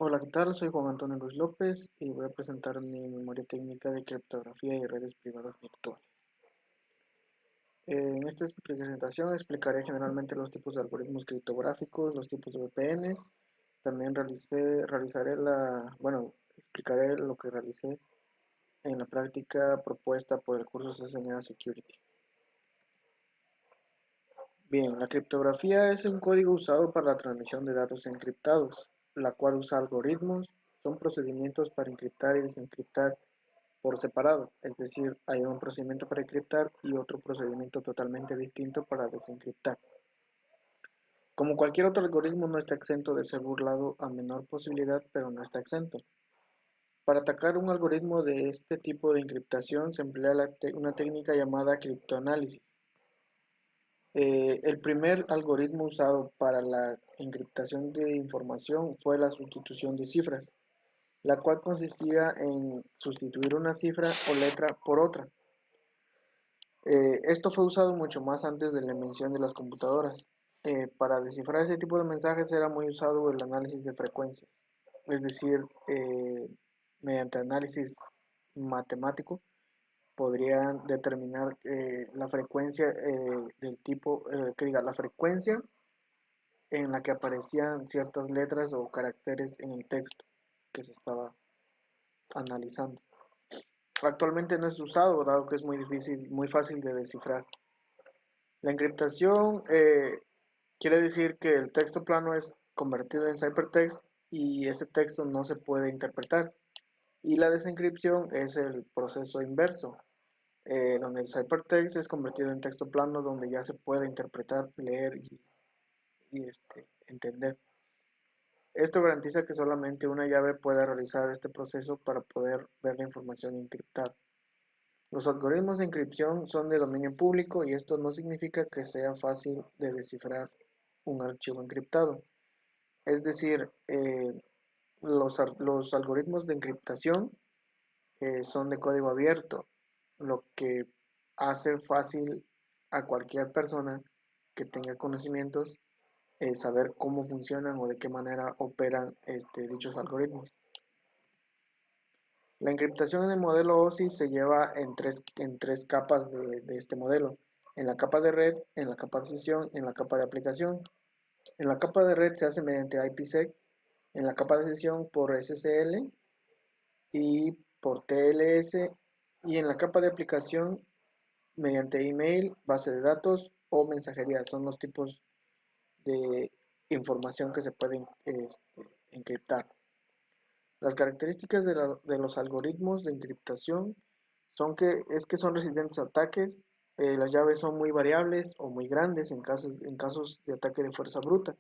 Hola, ¿qué tal? Soy Juan Antonio Ruiz López y voy a presentar mi memoria técnica de criptografía y redes privadas virtuales. En esta presentación explicaré generalmente los tipos de algoritmos criptográficos, los tipos de VPNs. También explicaré lo que realicé en la práctica propuesta por el curso CCNA Security. Bien, la criptografía es un código usado para la transmisión de datos encriptados, la cual usa algoritmos, son procedimientos para encriptar y desencriptar por separado, es decir, hay un procedimiento para encriptar y otro procedimiento totalmente distinto para desencriptar. Como cualquier otro algoritmo, no está exento de ser burlado a menor posibilidad, pero no está exento. Para atacar un algoritmo de este tipo de encriptación se emplea una técnica llamada criptoanálisis. El primer algoritmo usado para la encriptación de información fue la sustitución de cifras, la cual consistía en sustituir una cifra o letra por otra. Esto fue usado mucho más antes de la invención de las computadoras. Para descifrar ese tipo de mensajes era muy usado el análisis de frecuencias, es decir, mediante análisis matemático podrían determinar la frecuencia del tipo, la frecuencia en la que aparecían ciertas letras o caracteres en el texto que se estaba analizando. Actualmente no es usado, dado que es muy fácil de descifrar. La encriptación quiere decir que el texto plano es convertido en ciphertext y ese texto no se puede interpretar. Y la desencripción es el proceso inverso, donde el ciphertext es convertido en texto plano donde ya se puede interpretar, leer y entender. Esto garantiza que solamente una llave pueda realizar este proceso para poder ver la información encriptada. Los algoritmos de encripción son de dominio público y esto no significa que sea fácil de descifrar un archivo encriptado. Es decir, los algoritmos de encriptación son de código abierto, lo que hace fácil a cualquier persona que tenga conocimientos saber cómo funcionan o de qué manera operan dichos algoritmos. La encriptación en el modelo OSI se lleva en tres capas de este modelo: en la capa de red, en la capa de sesión y en la capa de aplicación. En la capa de red se hace mediante IPsec, en la capa de sesión por SSL y por TLS, y en la capa de aplicación mediante email, base de datos o mensajería. Son los tipos de información que se pueden encriptar. Las características de los algoritmos de encriptación es que son resistentes a ataques. Las llaves son muy variables o muy grandes en casos de ataque de fuerza bruta.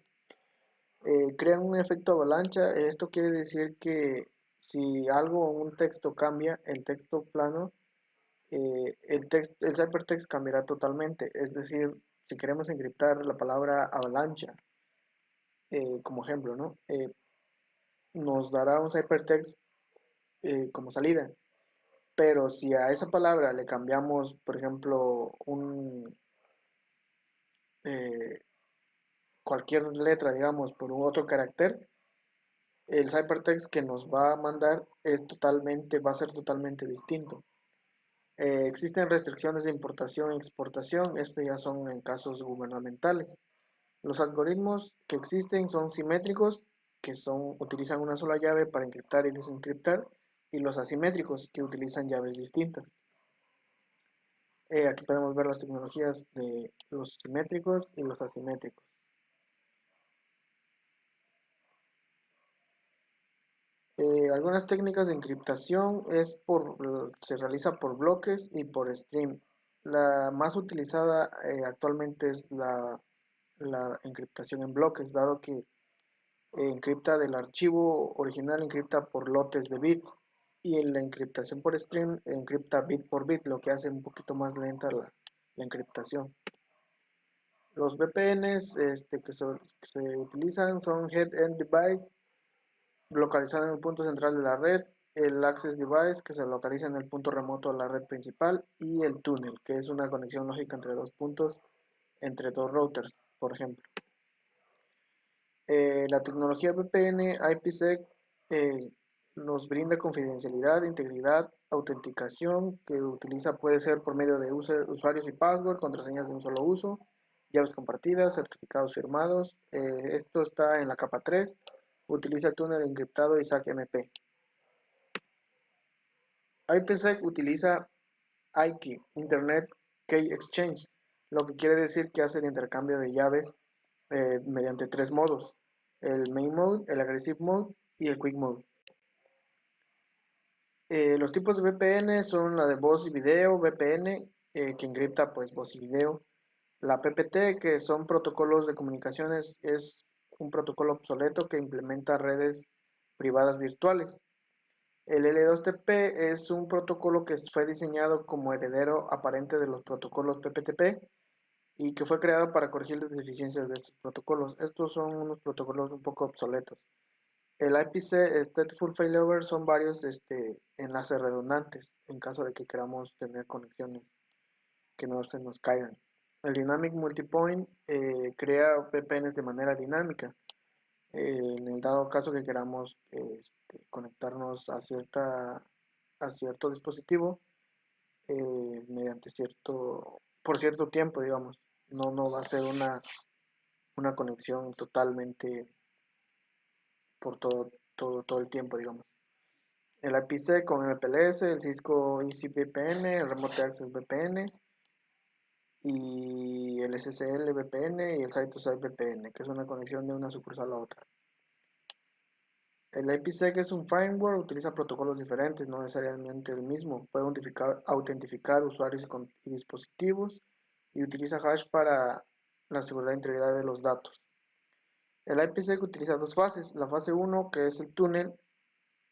Crean un efecto avalancha. Esto quiere decir que si algo o un texto cambia, el texto plano, el ciphertext cambiará totalmente. Es decir, si queremos encriptar la palabra avalancha, como ejemplo, ¿no? Nos dará un ciphertext como salida. Pero si a esa palabra le cambiamos, por ejemplo, eh, cualquier letra, digamos, por un otro carácter, el ciphertext que nos va a mandar va a ser totalmente distinto. Existen restricciones de importación y exportación, ya son en casos gubernamentales. Los algoritmos que existen son simétricos, utilizan una sola llave para encriptar y desencriptar, y los asimétricos, que utilizan llaves distintas. Aquí podemos ver las tecnologías de los simétricos y los asimétricos. Algunas técnicas de encriptación se realiza por bloques y por stream. La más utilizada actualmente es la encriptación en bloques, dado que encripta del archivo original, encripta por lotes de bits, y en la encriptación por stream encripta bit por bit, lo que hace un poquito más lenta la encriptación. Los VPNs que se utilizan son Head-End Device, localizado en el punto central de la red; el Access Device, que se localiza en el punto remoto de la red principal; y el túnel, que es una conexión lógica entre dos puntos, entre dos routers, por ejemplo. La tecnología VPN IPsec eh, nos brinda confidencialidad, integridad, autenticación, que utiliza puede ser por medio de usuarios y password, contraseñas de un solo uso, llaves compartidas, certificados firmados. Esto está en la capa 3. Utiliza túnel encriptado y SAC-MP. IPsec utiliza IKEY, Internet Key Exchange, lo que quiere decir que hace el intercambio de llaves mediante tres modos: el Main Mode, el Aggressive Mode y el Quick Mode. Los tipos de VPN son la de voz y video, VPN, que encripta pues voz y video. La PPT, que son protocolos de comunicaciones, es un protocolo obsoleto que implementa redes privadas virtuales. El L2TP es un protocolo que fue diseñado como heredero aparente de los protocolos PPTP y que fue creado para corregir las deficiencias de estos protocolos. Estos son unos protocolos un poco obsoletos. El IPC Stateful Failover son varios enlaces redundantes en caso de que queramos tener conexiones que no se nos caigan. El Dynamic Multipoint crea VPNs de manera dinámica. En el dado caso que queramos conectarnos a cierto dispositivo mediante por cierto tiempo, digamos. No va a ser una conexión totalmente por todo el tiempo, digamos. El IPsec con MPLS, el Cisco EasyVPN, el Remote Access VPN y el SSL VPN y el Site-to-Site VPN, que es una conexión de una sucursal a otra. El IPsec es un framework, utiliza protocolos diferentes, no necesariamente el mismo. Puede autentificar usuarios y dispositivos y utiliza hash para la seguridad e integridad de los datos. El IPsec utiliza dos fases: la fase 1, que es el túnel,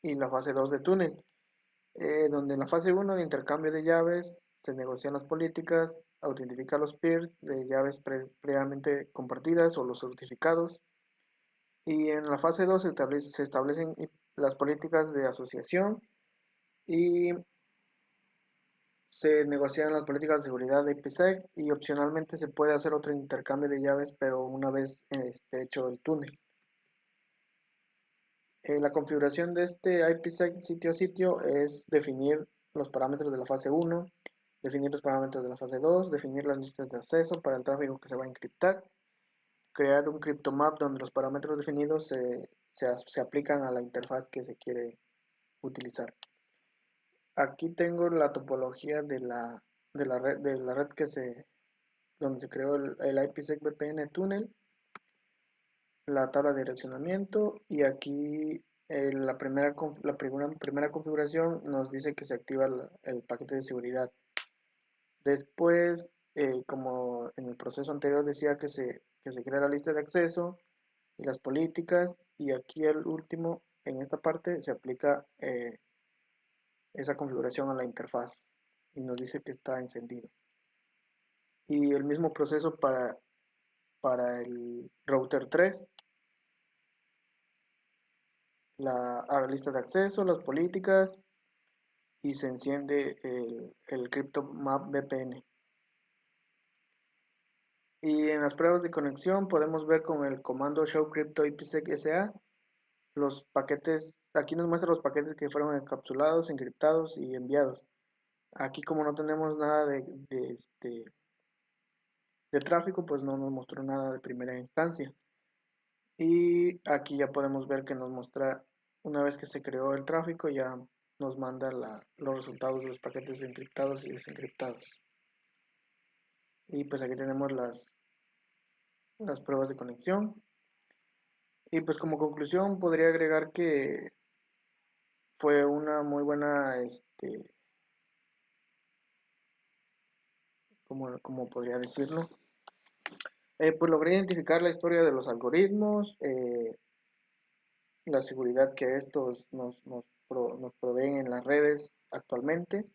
y la fase 2 de túnel, donde en la fase 1 el intercambio de llaves, se negocian las políticas, autentifica los peers de llaves previamente compartidas o los certificados, y en la fase 2 se establecen las políticas de asociación y se negocian las políticas de seguridad de IPsec, y opcionalmente se puede hacer otro intercambio de llaves, pero una vez hecho el túnel. La configuración de este IPsec sitio a sitio es definir los parámetros de la fase 1, definir los parámetros de la fase 2, definir las listas de acceso para el tráfico que se va a encriptar, crear un cryptomap donde los parámetros definidos se aplican a la interfaz que se quiere utilizar. Aquí tengo la topología de la red donde se creó el IPsec VPN Tunnel, la tabla de direccionamiento, y aquí la primera configuración nos dice que se activa el paquete de seguridad. Después, como en el proceso anterior decía que se crea la lista de acceso y las políticas, y aquí el último, en esta parte, se aplica esa configuración a la interfaz y nos dice que está encendido. Y el mismo proceso para el router 3, la lista de acceso, las políticas, y se enciende el CryptoMap VPN. Y en las pruebas de conexión podemos ver con el comando show crypto IPsec SA los paquetes. Aquí nos muestra los paquetes que fueron encapsulados, encriptados y enviados. Aquí, como no tenemos nada de tráfico, pues no nos mostró nada de primera instancia. Y aquí ya podemos ver que nos muestra, una vez que se creó el tráfico, ya nos manda los resultados de los paquetes encriptados y desencriptados. Y pues aquí tenemos las pruebas de conexión. Y pues como conclusión podría agregar que fue una muy buena, como podría decirlo, pues logré identificar la historia de los algoritmos, la seguridad que estos nos proveen en las redes actualmente,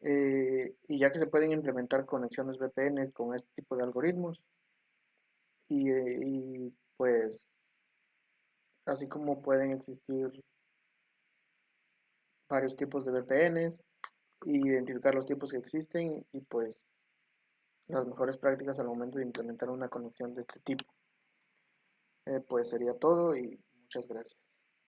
y ya que se pueden implementar conexiones VPN con este tipo de algoritmos, y pues así como pueden existir varios tipos de VPNs, identificar los tipos que existen y pues las mejores prácticas al momento de implementar una conexión de este tipo. Pues sería todo y muchas gracias.